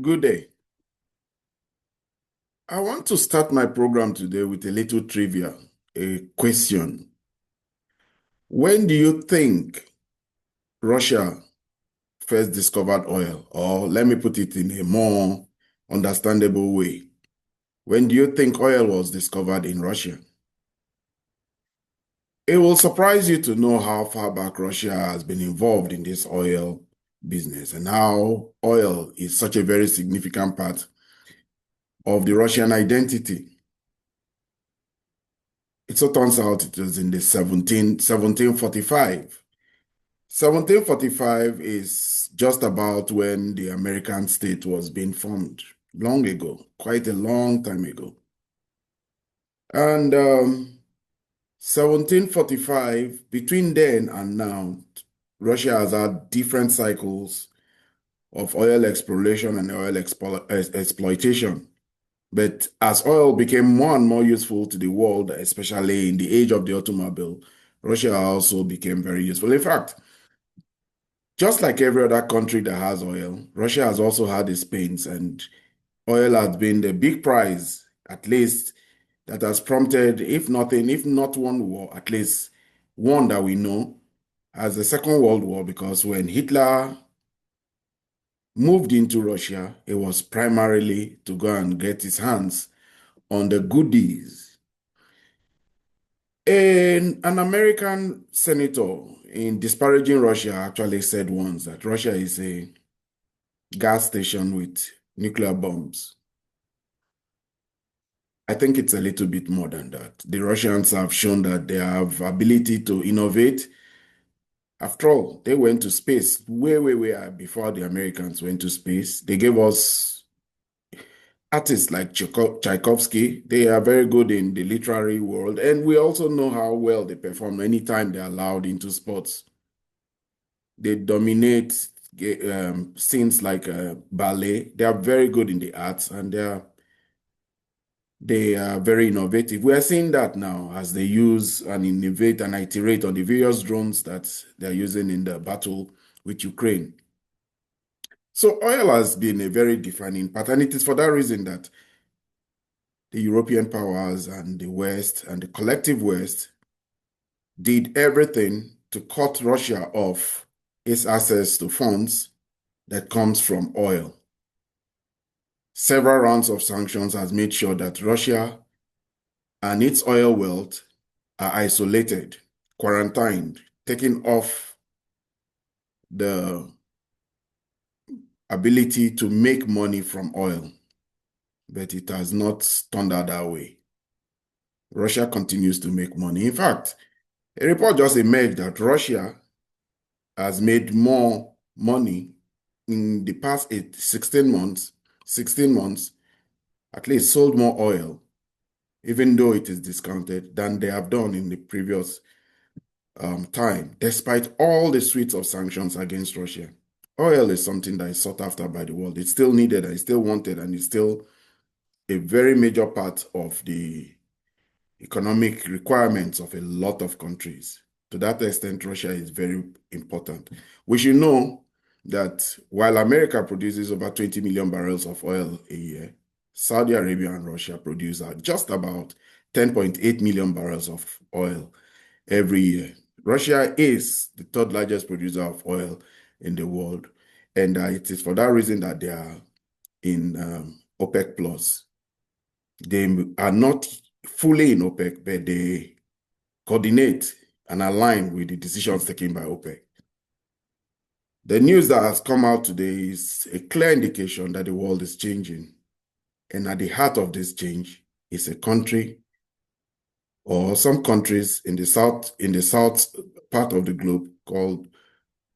Good day. I want to start my program today with a little trivia, a question. When do you think Russia first discovered oil? Or let me put it in a more understandable way. When do you think oil was discovered in Russia? It will surprise you to know how far back Russia has been involved in this oil business and how oil is such a very significant part of the Russian identity. It so turns out it was in the 1745. 1745 is just about when the American state was being formed, long ago, quite a long time ago. And 1745, between then and now, Russia has had different cycles of oil exploration and oil exploitation. But as oil became more and more useful to the world, especially in the age of the automobile, Russia also became very useful. In fact, just like every other country that has oil, Russia has also had its pains, and oil has been the big prize, at least, that has prompted, if nothing, if not one war, at least one that we know as the Second World War, because when Hitler moved into Russia, it was primarily to go and get his hands on the goodies. An American senator, in disparaging Russia, actually said once that Russia is a gas station with nuclear bombs. I think it's a little bit more than that. The Russians have shown that they have ability to innovate. After all, they went to space way, way, way before the Americans went to space. They gave us artists like Tchaikovsky. They are very good in the literary world, and we also know how well they perform anytime they're allowed into sports. They dominate scenes like ballet. They are very good in the arts, and they are very innovative. We are seeing that now as they use and innovate and iterate on the various drones that they're using in the battle with Ukraine. So oil has been a very defining part, and it is for that reason that the European powers and the West and the collective West did everything to cut Russia off its access to funds that comes from oil. Several rounds of sanctions has made sure that Russia and its oil wealth are isolated, quarantined, taken off the ability to make money from oil. But it has not turned out that way. Russia continues to make money. In fact, a report just emerged that Russia has made more money in the past 16 months, at least sold more oil, even though it is discounted, than they have done in the previous time, despite all the suites of sanctions against Russia. Oil is something that is sought after by the world. It's still needed, and it's still wanted, and it's still a very major part of the economic requirements of a lot of countries. To that extent, Russia is very important. We should know that while America produces over 20 million barrels of oil a year, Saudi Arabia and Russia produce just about 10.8 million barrels of oil every year. Russia is the third largest producer of oil in the world, and it is for that reason that they are in OPEC Plus. They are not fully in OPEC, but they coordinate and align with the decisions taken by OPEC. The news that has come out today is a clear indication that the world is changing. And at the heart of this change is a country or some countries in the south part of the globe called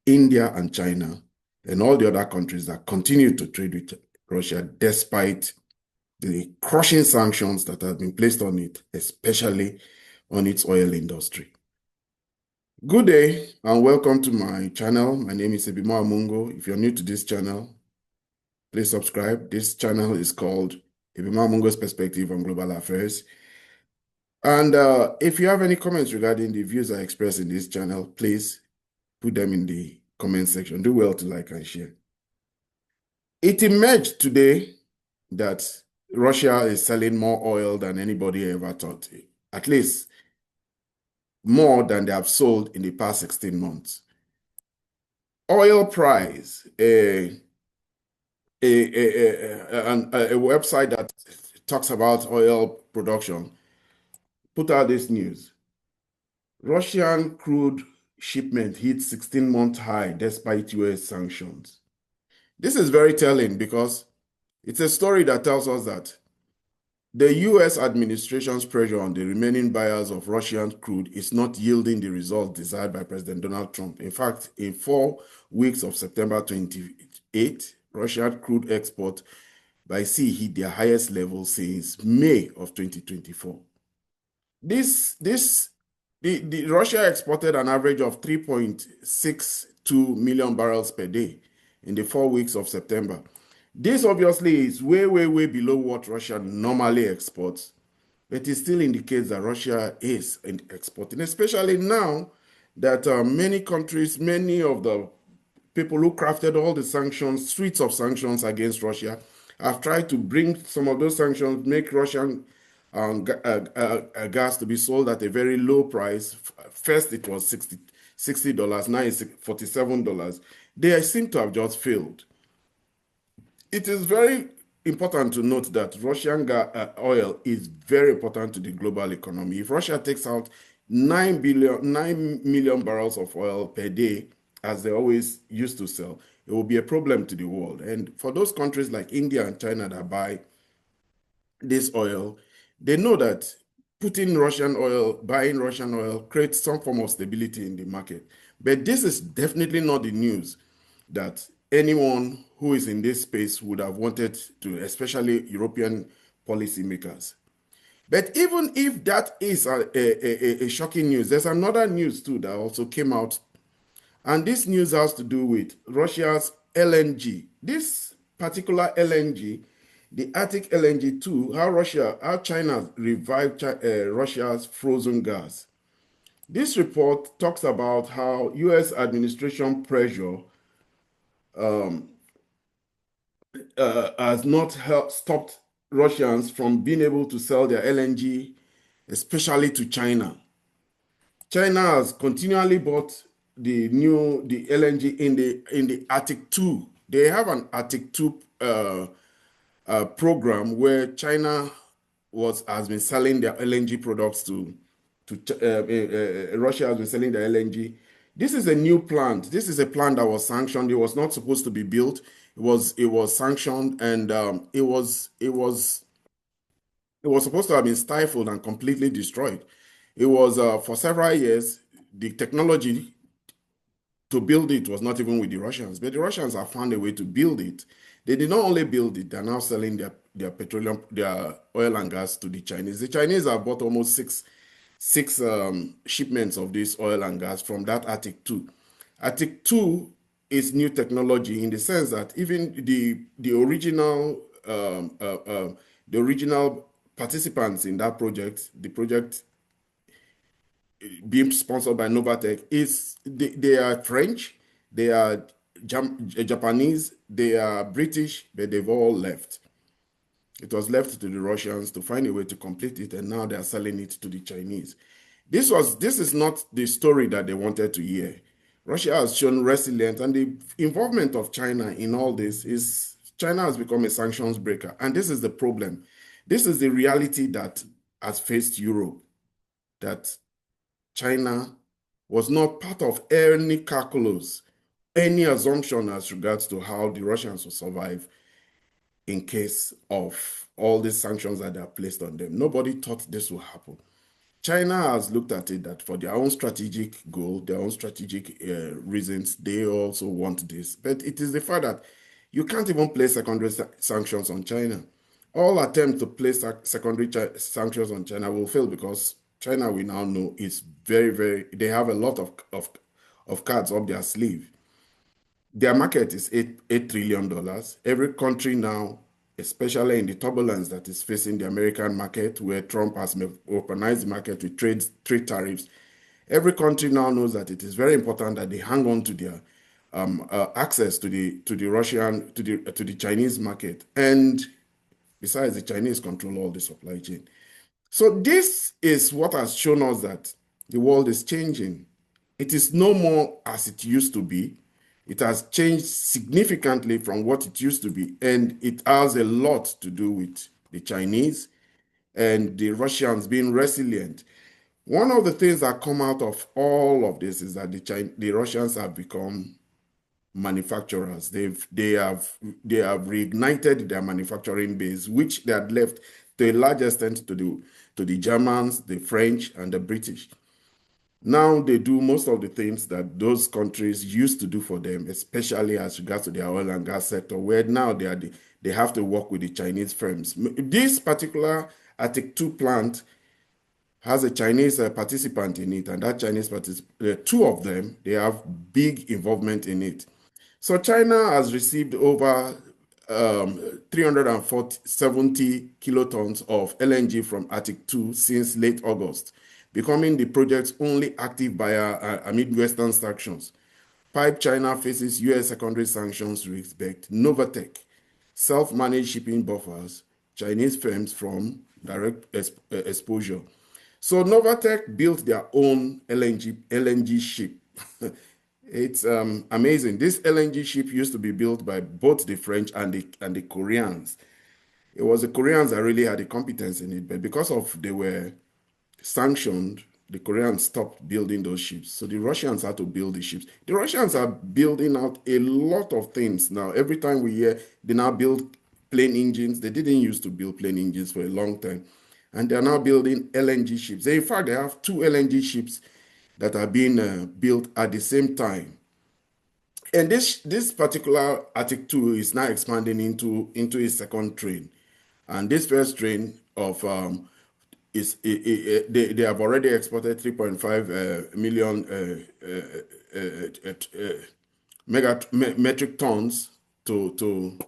India and China, and all the other countries that continue to trade with Russia despite the crushing sanctions that have been placed on it, especially on its oil industry. Good day and welcome to my channel. My name is Ebimo Amungo. If you're new to this channel, please subscribe. This channel is called Ebimo Amungo's Perspective on Global Affairs. And if you have any comments regarding the views I express in this channel, please put them in the comment section. Do well to like and share. It emerged today that Russia is selling more oil than anybody ever thought, at least more than they have sold in the past 16 months. Oil price, a website that talks about oil production, put out this news. Russian crude shipment hit 16-month high despite US sanctions. This is very telling because it's a story that tells us that the US administration's pressure on the remaining buyers of Russian crude is not yielding the result desired by President Donald Trump. In fact, in 4 weeks of September 28, Russian crude export by sea hit their highest level since May of 2024. The Russia exported an average of 3.62 million barrels per day in the 4 weeks of September. This obviously is way, way, way below what Russia normally exports, but it still indicates that Russia is exporting, especially now that many countries, many of the people who crafted all the sanctions, suites of sanctions against Russia, have tried to bring some of those sanctions, make Russian gas to be sold at a very low price. First, it was $60, now it's $47. They seem to have just failed. It is very important to note that Russian oil is very important to the global economy. If Russia takes out 9 million barrels of oil per day, as they always used to sell, it will be a problem to the world. And for those countries like India and China that buy this oil, they know that putting Russian oil, buying Russian oil, creates some form of stability in the market. But this is definitely not the news that anyone who is in this space would have wanted to, especially European policymakers. But even if that is a shocking news, there's another news too that also came out. And this news has to do with Russia's LNG. This particular LNG, the Artic LNG 2, how China revived Russia's frozen gas. This report talks about how US administration pressure has not stopped Russians from being able to sell their LNG, especially to China. China has continually bought the LNG in the Artic 2. They have an Artic 2 program where China has been selling their LNG products to Russia has been selling their LNG. This is a new plant. This is a plant that was sanctioned. It was not supposed to be built. It was sanctioned, and it was supposed to have been stifled and completely destroyed. It was for several years. The technology to build it was not even with the Russians, but the Russians have found a way to build it. They did not only build it; they're now selling their petroleum, their oil and gas to the Chinese. The Chinese have bought almost six shipments of this oil and gas from that Artic 2. Artic 2 is new technology in the sense that even the original participants in that project, the project being sponsored by Novatech, they are French, they are Japanese, they are British, but they've all left. It was left to the Russians to find a way to complete it, and now they are selling it to the Chinese. This is not the story that they wanted to hear. Russia has shown resilience, and the involvement of China in all this is China has become a sanctions breaker, and this is the problem. This is the reality that has faced Europe, that China was not part of any calculus, any assumption as regards to how the Russians will survive in case of all these sanctions that are placed on them. Nobody thought this would happen. China has looked at it that for their own strategic goal, their own strategic reasons, they also want this. But it is the fact that you can't even place secondary sanctions on China. All attempts to place secondary sanctions on China will fail because China, we now know, is very, very, they have a lot of cards up their sleeve. Their market is $8 trillion. Every country now, especially in the turbulence that is facing the American market, where Trump has weaponized the market with trade tariffs, every country now knows that it is very important that they hang on to access to the Russian to the Chinese market, and besides, the Chinese control all the supply chain. So this is what has shown us that the world is changing. It is no more as it used to be. It has changed significantly from what it used to be, and it has a lot to do with the Chinese and the Russians being resilient. One of the things that come out of all of this is that the Russians have become manufacturers. They have reignited their manufacturing base, which they had left to a large extent to the Germans, the French, and the British. Now they do most of the things that those countries used to do for them, especially as regards to their oil and gas sector, where now they have to work with the Chinese firms. This particular Artic 2 plant has a Chinese participant in it, and that Chinese participant, two of them, they have big involvement in it. So China has received over 370 kilotons of LNG from Artic 2 since late August, becoming the project's only active buyer amid Western sanctions. Pipe China faces U.S. secondary sanctions to respect Novatech, self-managed shipping buffers, Chinese firms from direct exposure. So Novatech built their own LNG ship. It's amazing. This LNG ship used to be built by both the French and the Koreans. It was the Koreans that really had the competence in it, but because of they were sanctioned, the Koreans stopped building those ships. So the Russians had to build the ships. The Russians are building out a lot of things now. Every time we hear they now build plane engines, they didn't used to build plane engines for a long time. And they're now building LNG ships. In fact, they have two LNG ships that are being built at the same time. And this particular Artic 2 is now expanding into a second train. And this first train of they have already exported 3.5 million metric tons to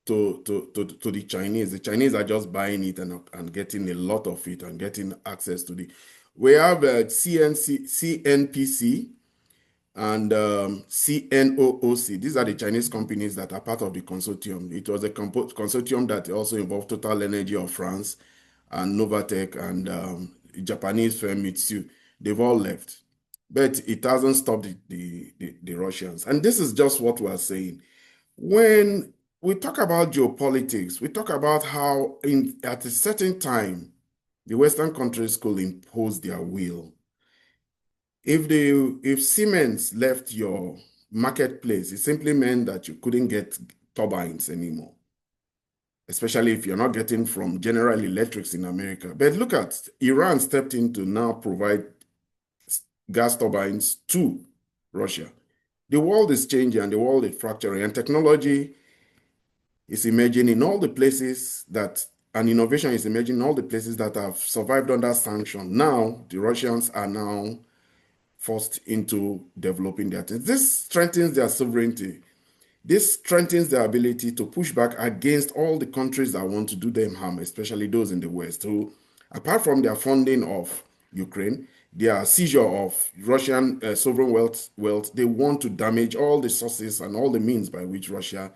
the Chinese. The Chinese are just buying it and getting a lot of it and getting access to the. We have CNPC and CNOOC. These are the Chinese companies that are part of the consortium. It was a consortium that also involved Total Energy of France and Novatech and Japanese firm Mitsui. They've all left. But it hasn't stopped the Russians. And this is just what we're saying. When we talk about geopolitics, we talk about how at a certain time, the Western countries could impose their will. If Siemens left your marketplace, it simply meant that you couldn't get turbines anymore, especially if you're not getting from General Electrics in America. But look at Iran stepped in to now provide gas turbines to Russia. The world is changing and the world is fracturing, and technology is emerging in all the places that, and innovation is emerging in all the places that have survived under sanction. Now, the Russians are now forced into developing their things. This strengthens their sovereignty. This strengthens their ability to push back against all the countries that want to do them harm, especially those in the West, who, apart from their funding of Ukraine, their seizure of Russian sovereign wealth, they want to damage all the sources and all the means by which Russia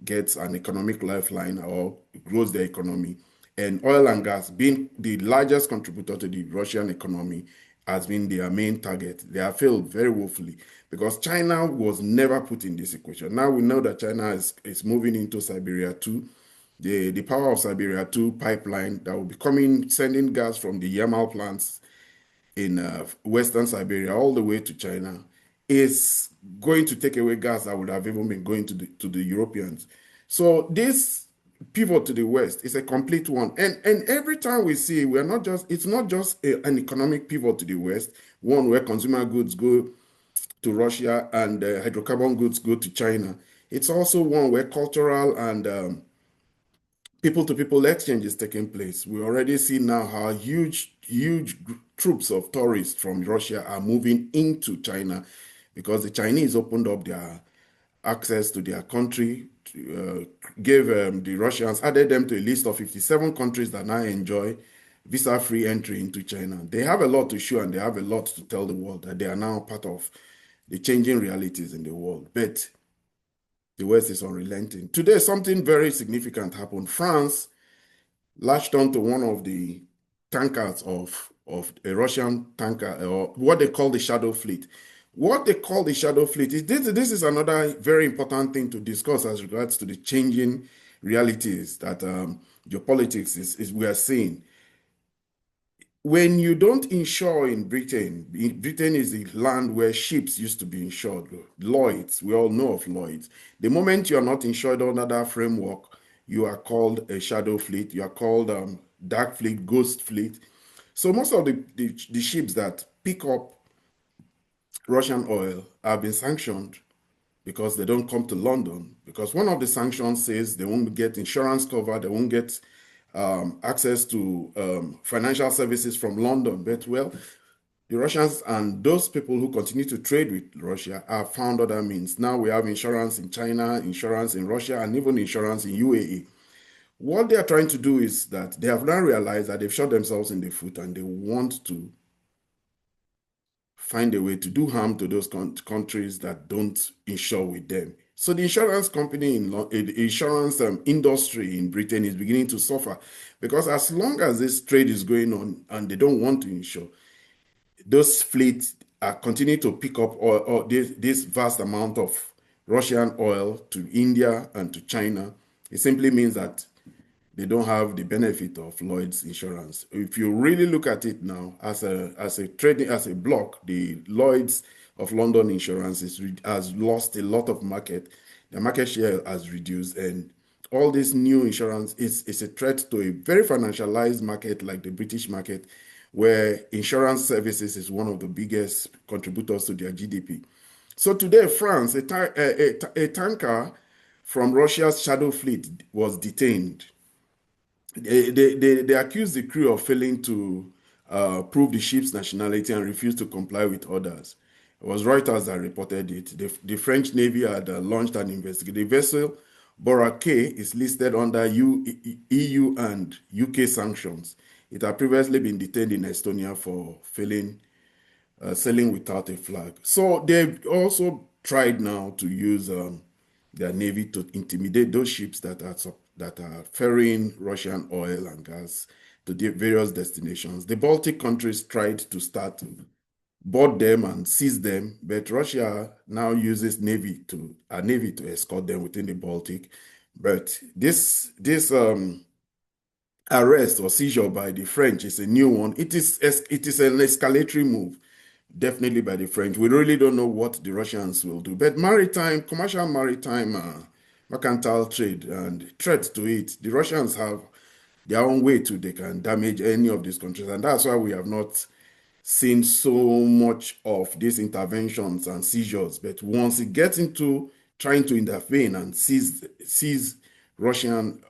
gets an economic lifeline or grows their economy. And oil and gas, being the largest contributor to the Russian economy, has been their main target. They have failed very woefully because China was never put in this equation. Now we know that China is moving into Siberia 2. The power of Siberia 2 pipeline that will be sending gas from the Yamal plants in Western Siberia all the way to China is going to take away gas that would have even been going to the Europeans. So this pivot to the West is a complete one. And every time we see, it's not just an economic pivot to the West, one where consumer goods go to Russia and hydrocarbon goods go to China. It's also one where cultural and people-to-people exchange is taking place. We already see now how huge troops of tourists from Russia are moving into China because the Chinese opened up their access to their country, gave the Russians, added them to a list of 57 countries that now enjoy visa-free entry into China. They have a lot to show and they have a lot to tell the world that they are now part of the changing realities in the world. But the West is unrelenting. Today, something very significant happened. France latched onto one of the tankers of a Russian tanker, or what they call the shadow fleet. What they call the shadow fleet is this is another very important thing to discuss as regards to the changing realities that geopolitics is we are seeing. When you don't insure in Britain is the land where ships used to be insured. Lloyd's, we all know of Lloyd's. The moment you are not insured under that framework, you are called a shadow fleet. You are called dark fleet, ghost fleet. So most of the ships that pick up Russian oil have been sanctioned because they don't come to London. Because one of the sanctions says they won't get insurance cover, they won't get access to financial services from London. But well, the Russians and those people who continue to trade with Russia have found other means. Now we have insurance in China, insurance in Russia, and even insurance in UAE. What they are trying to do is that they have now realized that they've shot themselves in the foot and they want to find a way to do harm to those countries that don't insure with them. So the insurance company, the insurance industry in Britain is beginning to suffer because as long as this trade is going on and they don't want to insure, those fleets are continuing to pick up this vast amount of Russian oil to India and to China. It simply means that they don't have the benefit of Lloyd's insurance. If you really look at it now as a trading as a block, the Lloyd's of London insurance has lost a lot of market. The market share has reduced, and all this new insurance is a threat to a very financialized market like the British market, where insurance services is one of the biggest contributors to their GDP. So today, France, a tanker from Russia's shadow fleet was detained. They accused the crew of failing to prove the ship's nationality and refused to comply with orders. It was Reuters that reported it. The French Navy had launched an investigation. The vessel, Boracay, is listed under EU and UK sanctions. It had previously been detained in Estonia for failing sailing without a flag. So they've also tried now to use their navy to intimidate those ships that are ferrying Russian oil and gas to the various destinations. The Baltic countries tried to start board them and seize them, but Russia now uses a navy to escort them within the Baltic. But this arrest or seizure by the French is a new one. It is an escalatory move, definitely by the French. We really don't know what the Russians will do. But commercial maritime, mercantile trade and threat to it, the Russians have their own way too. They can damage any of these countries. And that's why we have not seen so much of these interventions and seizures. But once it gets into trying to intervene and seize Russian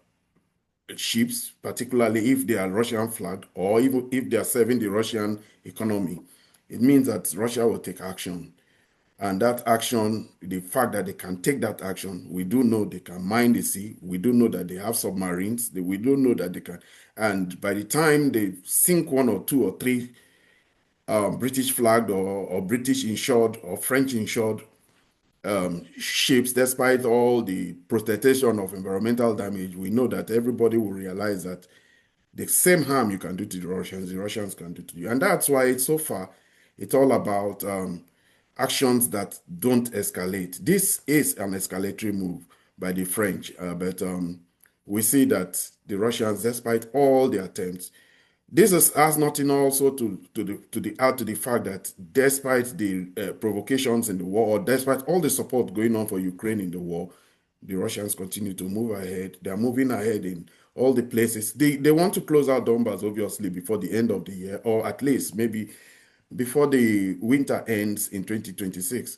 ships, particularly if they are Russian flagged or even if they are serving the Russian economy, it means that Russia will take action. And that action, the fact that they can take that action, we do know they can mine the sea. We do know that they have submarines. We do know that they can. And by the time they sink one or two or three British flagged or British insured or French insured ships, despite all the protestation of environmental damage, we know that everybody will realize that the same harm you can do to the Russians can do to you. And that's why so far, it's all about actions that don't escalate. This is an escalatory move by the French, but we see that the Russians, despite all the attempts, has nothing also to the fact that despite the provocations in the war, or despite all the support going on for Ukraine in the war, the Russians continue to move ahead. They are moving ahead in all the places. They want to close out Donbass, obviously, before the end of the year, or at least maybe before the winter ends in 2026.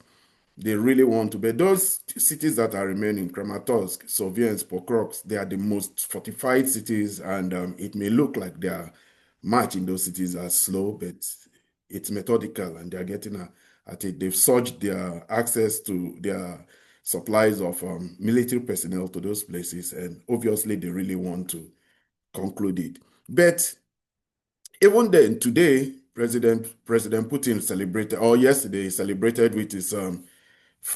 They really want to. But those cities that are remaining, Kramatorsk, Soviets, Pokrovsk, they are the most fortified cities, and it may look like their march in those cities are slow, but it's methodical, and they're getting at it. They've surged their access to their supplies of military personnel to those places, and obviously they really want to conclude it. But even then, today, President Putin celebrated, or yesterday he celebrated with his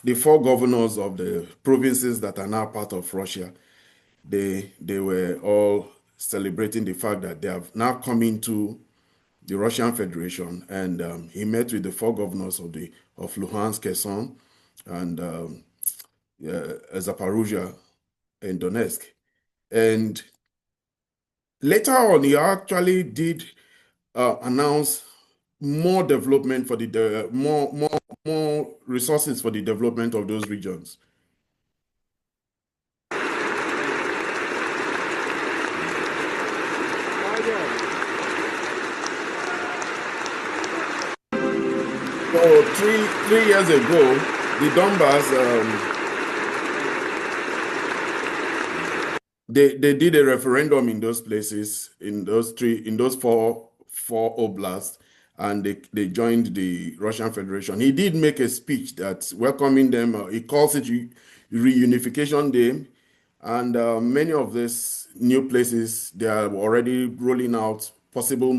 the four governors of the provinces that are now part of Russia. They were all celebrating the fact that they have now come into the Russian Federation, and he met with the four governors of Luhansk, Kherson, and Zaporozhye and Donetsk. And later on, he actually did announce more development for the more resources for the development of those regions. So 3 years ago, the Donbass they did a referendum in those places, in those four oblasts, and they joined the Russian Federation. He did make a speech that welcoming them. He calls it Reunification Day, and many of these new places they are already rolling out possible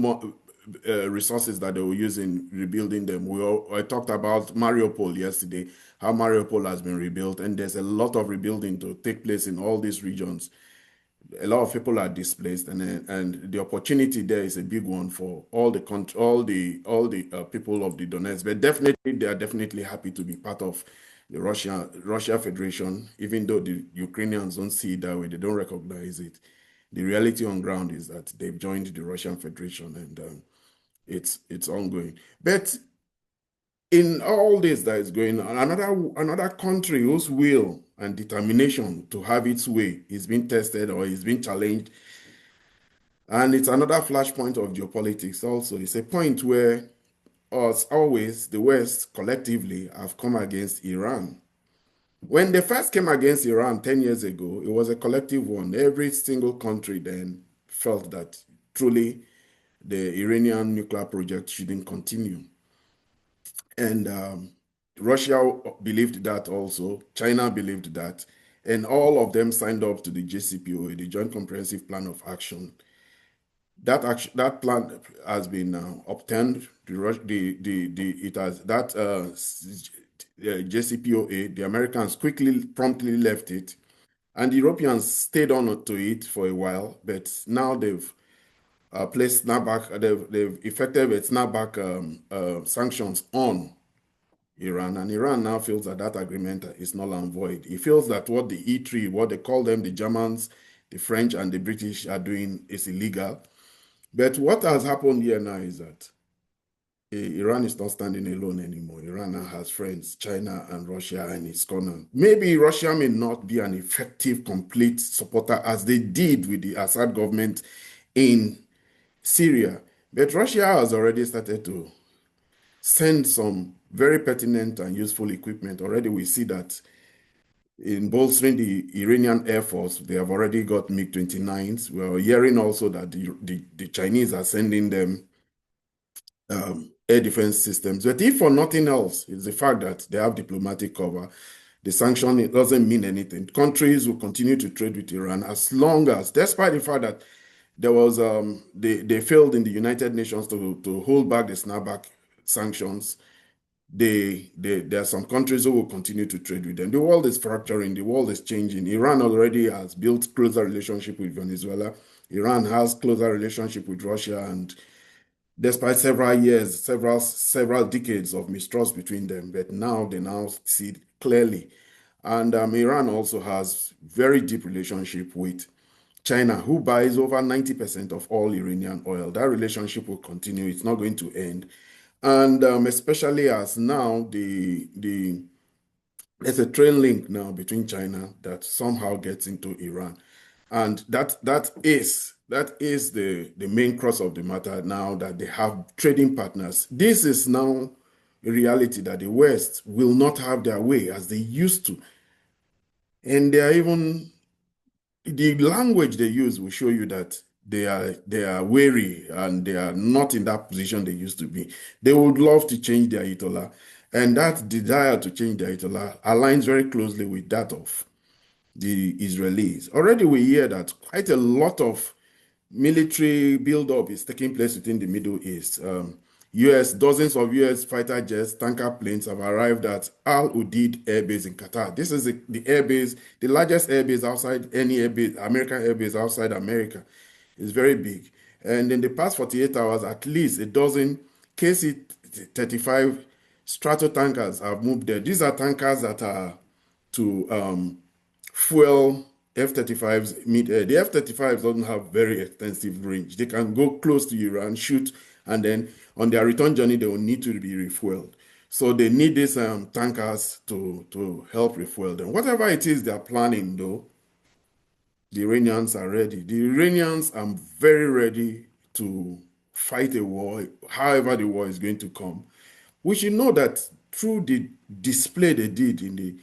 resources that they will use in rebuilding them. I talked about Mariupol yesterday, how Mariupol has been rebuilt, and there's a lot of rebuilding to take place in all these regions. A lot of people are displaced, and the opportunity there is a big one for all the people of the Donetsk. But definitely, they are definitely happy to be part of the Russia Federation, even though the Ukrainians don't see it that way, they don't recognize it. The reality on ground is that they've joined the Russian Federation, and it's ongoing. But in all this that is going on, another country whose will and determination to have its way is being tested or is being challenged. And it's another flashpoint of geopolitics also. It's a point where us always, the West collectively have come against Iran. When they first came against Iran 10 years ago, it was a collective one. Every single country then felt that truly the Iranian nuclear project shouldn't continue. And Russia believed that also. China believed that. And all of them signed up to the JCPOA, the Joint Comprehensive Plan of Action. That plan has been obtained. JCPOA, the Americans promptly left it, and the Europeans stayed on to it for a while. But now they've placed snapback. They've effected a snapback sanctions on Iran, and Iran now feels that that agreement is null and void. It feels that what the E3, what they call them, the Germans, the French, and the British are doing is illegal. But what has happened here now is that Iran is not standing alone anymore. Iran now has friends, China and Russia, and its corner. Maybe Russia may not be an effective, complete supporter as they did with the Assad government in Syria, but Russia has already started to send some very pertinent and useful equipment. Already we see that in bolstering the Iranian Air Force, they have already got MiG-29s. We're hearing also that the Chinese are sending them air defense systems. But if for nothing else, it's the fact that they have diplomatic cover. The sanction, it doesn't mean anything. Countries will continue to trade with Iran as long as, despite the fact that there was, they failed in the United Nations to hold back the snapback sanctions. There are some countries who will continue to trade with them. The world is fracturing. The world is changing. Iran already has built closer relationship with Venezuela. Iran has closer relationship with Russia, and despite several years, several decades of mistrust between them, but now they now see it clearly. And Iran also has very deep relationship with China, who buys over 90% of all Iranian oil. That relationship will continue. It's not going to end. And especially as now there's a train link now between China that somehow gets into Iran. And that is the main crux of the matter now, that they have trading partners. This is now a reality that the West will not have their way as they used to. And they are even, the language they use will show you that they are wary and they are not in that position they used to be. They would love to change their Ayatollah, and that desire to change their Ayatollah aligns very closely with that of the Israelis. Already we hear that quite a lot of military buildup is taking place within the Middle East. Dozens of US fighter jets, tanker planes have arrived at Al Udeid Air Base in Qatar. This is the air base, the largest air base outside any air base, American air base outside America. It's very big. And in the past 48 hours, at least a dozen KC-35 strato tankers have moved there. These are tankers that are to fuel F-35s mid-air. The F-35s don't have very extensive range. They can go close to Iran, shoot, and then on their return journey, they will need to be refueled. So they need these tankers to help refuel them. Whatever it is they're planning, though, the Iranians are ready. The Iranians are very ready to fight a war, however the war is going to come. We should know that through the display they did in the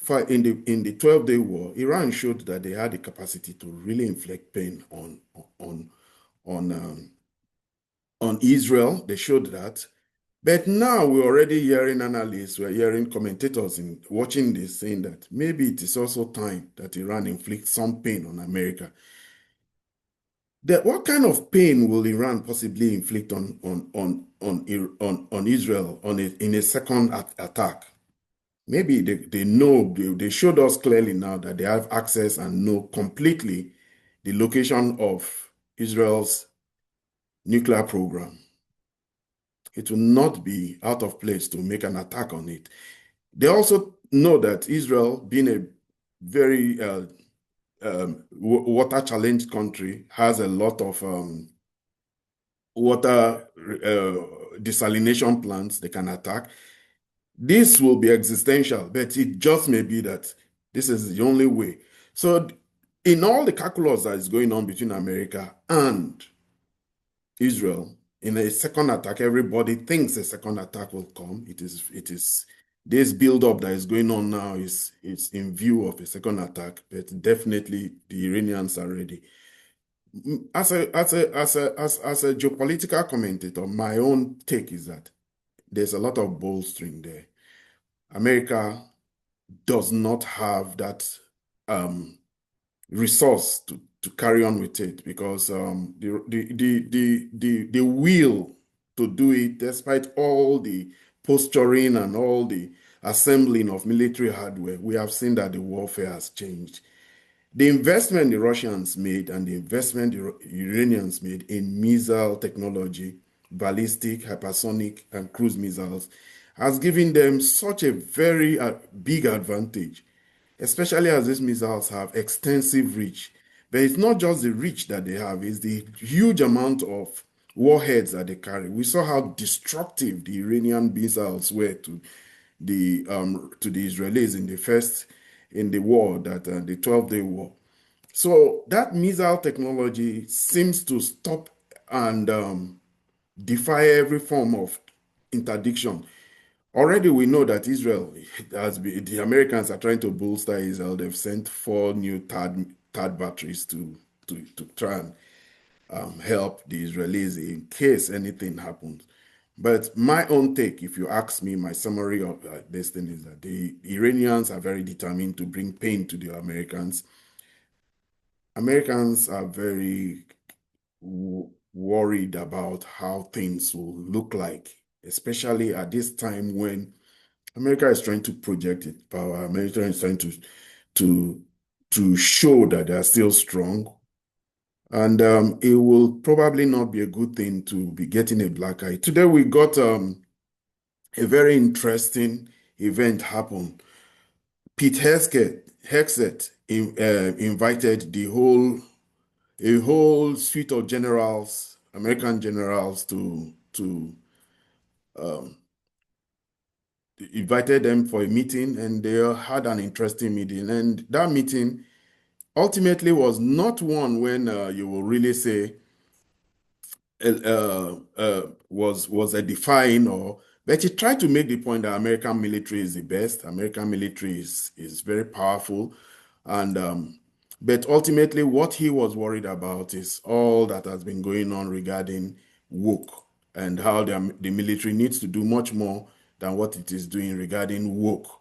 12-day war, Iran showed that they had the capacity to really inflict pain on Israel. They showed that. But now we're already hearing analysts, we're hearing commentators in watching this saying that maybe it is also time that Iran inflicts some pain on America. What kind of pain will Iran possibly inflict on Israel in a second attack? Maybe they know, they showed us clearly now that they have access and know completely the location of Israel's nuclear program. It will not be out of place to make an attack on it. They also know that Israel, being a very water-challenged country, has a lot of water desalination plants they can attack. This will be existential, but it just may be that this is the only way. So in all the calculus that is going on between America and Israel, in a second attack, everybody thinks a second attack will come. It is this build-up that is going on now is in view of a second attack, but definitely the Iranians are ready. As a geopolitical commentator, my own take is that there's a lot of bolstering there. America does not have that resource to carry on with it because the will to do it, despite all the posturing and all the assembling of military hardware, we have seen that the warfare has changed. The investment the Russians made and the investment the Iranians made in missile technology, ballistic, hypersonic, and cruise missiles has given them such a very big advantage, especially as these missiles have extensive reach. But it's not just the reach that they have, it's the huge amount of warheads that they carry. We saw how destructive the Iranian missiles were to the Israelis in the war, the 12-day war. So that missile technology seems to stop and defy every form of interdiction. Already we know that the Americans are trying to bolster Israel. They've sent 4 new THAAD batteries to try and help the Israelis in case anything happens. But my own take, if you ask me, my summary of this thing is that the Iranians are very determined to bring pain to the Americans. Americans are very worried about how things will look like, especially at this time when America is trying to project its power. America is trying to show that they are still strong. And it will probably not be a good thing to be getting a black eye. Today we got a very interesting event happen. Pete Hegseth invited a whole suite of generals, American generals, invited them for a meeting, and they had an interesting meeting. And that meeting ultimately was not one when you will really say was a defying, but he tried to make the point that American military is the best. American military is very powerful, and but ultimately what he was worried about is all that has been going on regarding woke and how the military needs to do much more than what it is doing regarding woke.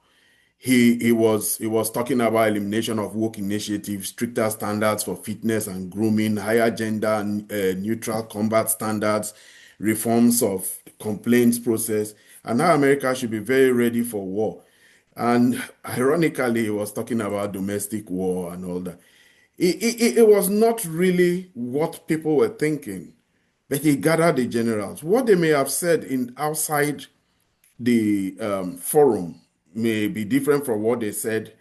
He was talking about elimination of woke initiatives, stricter standards for fitness and grooming, higher gender and neutral combat standards, reforms of complaints process, and how America should be very ready for war. And ironically, he was talking about domestic war and all that. It was not really what people were thinking, but he gathered the generals. What they may have said in outside the forum may be different from what they said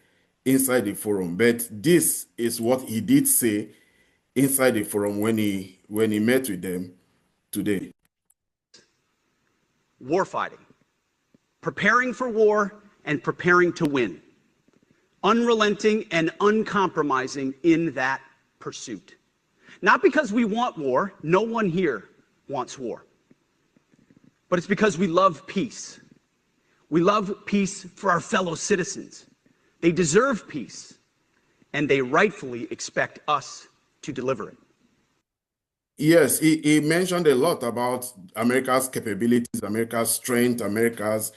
inside the forum, but this is what he did say inside the forum when he met with them today. Warfighting, preparing for war and preparing to win, unrelenting and uncompromising in that pursuit. Not because we want war, no one here wants war, but it's because we love peace. We love peace for our fellow citizens. They deserve peace, and they rightfully expect us to deliver it. Yes, he mentioned a lot about America's capabilities, America's strength, America's.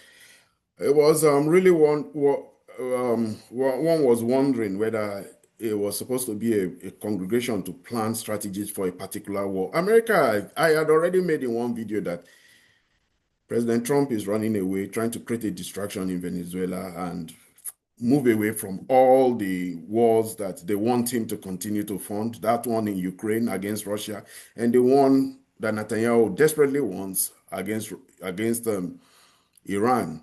It was really one was wondering whether it was supposed to be a congregation to plan strategies for a particular war. America, I had already made in one video that President Trump is running away, trying to create a distraction in Venezuela and move away from all the wars that they want him to continue to fund. That one in Ukraine against Russia, and the one that Netanyahu desperately wants against Iran.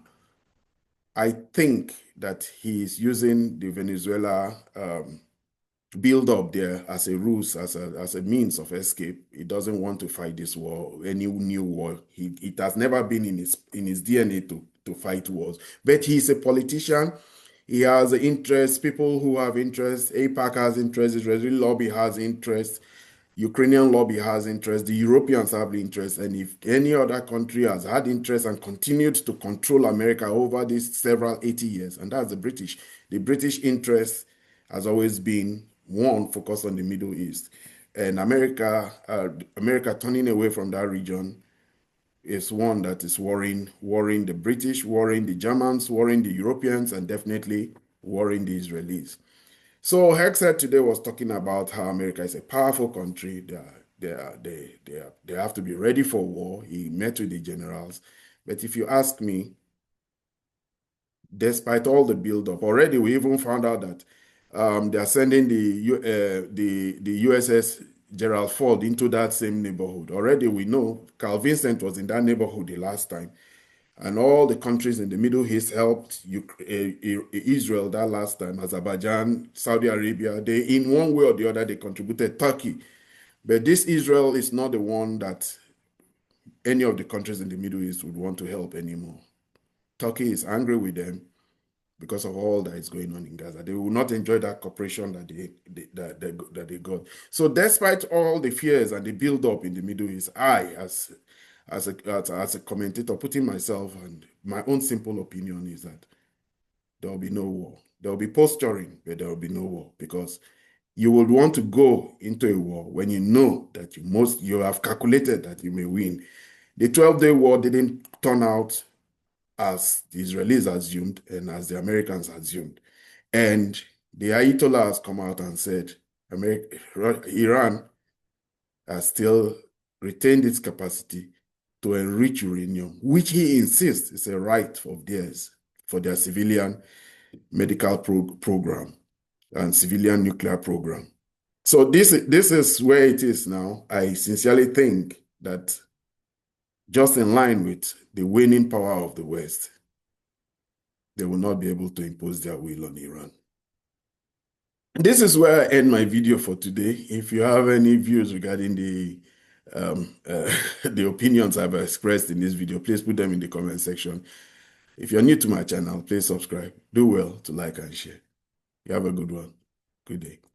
I think that he is using the Venezuela build up there as a ruse, as a means of escape. He doesn't want to fight this war, any new war. It has never been in his DNA to fight wars. But he's a politician. He has interest, people who have interest. AIPAC has interest, Israeli lobby has interest, Ukrainian lobby has interest, the Europeans have interest, and if any other country has had interest and continued to control America over these several 80 years, and that's the British. The British interest has always been one focused on the Middle East. And America turning away from that region is one that is worrying the British, worrying the Germans, worrying the Europeans, and definitely worrying the Israelis. So Hexet today was talking about how America is a powerful country. They have to be ready for war. He met with the generals. But if you ask me, despite all the buildup, already we even found out that they are sending the USS Gerald Ford into that same neighborhood. Already we know Carl Vincent was in that neighborhood the last time. And all the countries in the Middle East helped Israel that last time, Azerbaijan, Saudi Arabia. They, in one way or the other, they contributed. Turkey. But this Israel is not the one that any of the countries in the Middle East would want to help anymore. Turkey is angry with them because of all that is going on in Gaza. They will not enjoy that cooperation that they got. So despite all the fears and the build-up in the Middle East, I, as a commentator, putting myself, and my own simple opinion is that there will be no war. There will be posturing, but there will be no war, because you would want to go into a war when you know that you have calculated that you may win. The 12-day war didn't turn out as the Israelis assumed and as the Americans assumed. And the Ayatollah has come out and said Iran has still retained its capacity to enrich uranium, which he insists is a right of theirs for their civilian medical program and civilian nuclear program. So this is where it is now. I sincerely think that, just in line with the waning power of the West, they will not be able to impose their will on Iran. This is where I end my video for today. If you have any views regarding the opinions I've expressed in this video, please put them in the comment section. If you're new to my channel, please subscribe. Do well to like and share. You have a good one. Good day.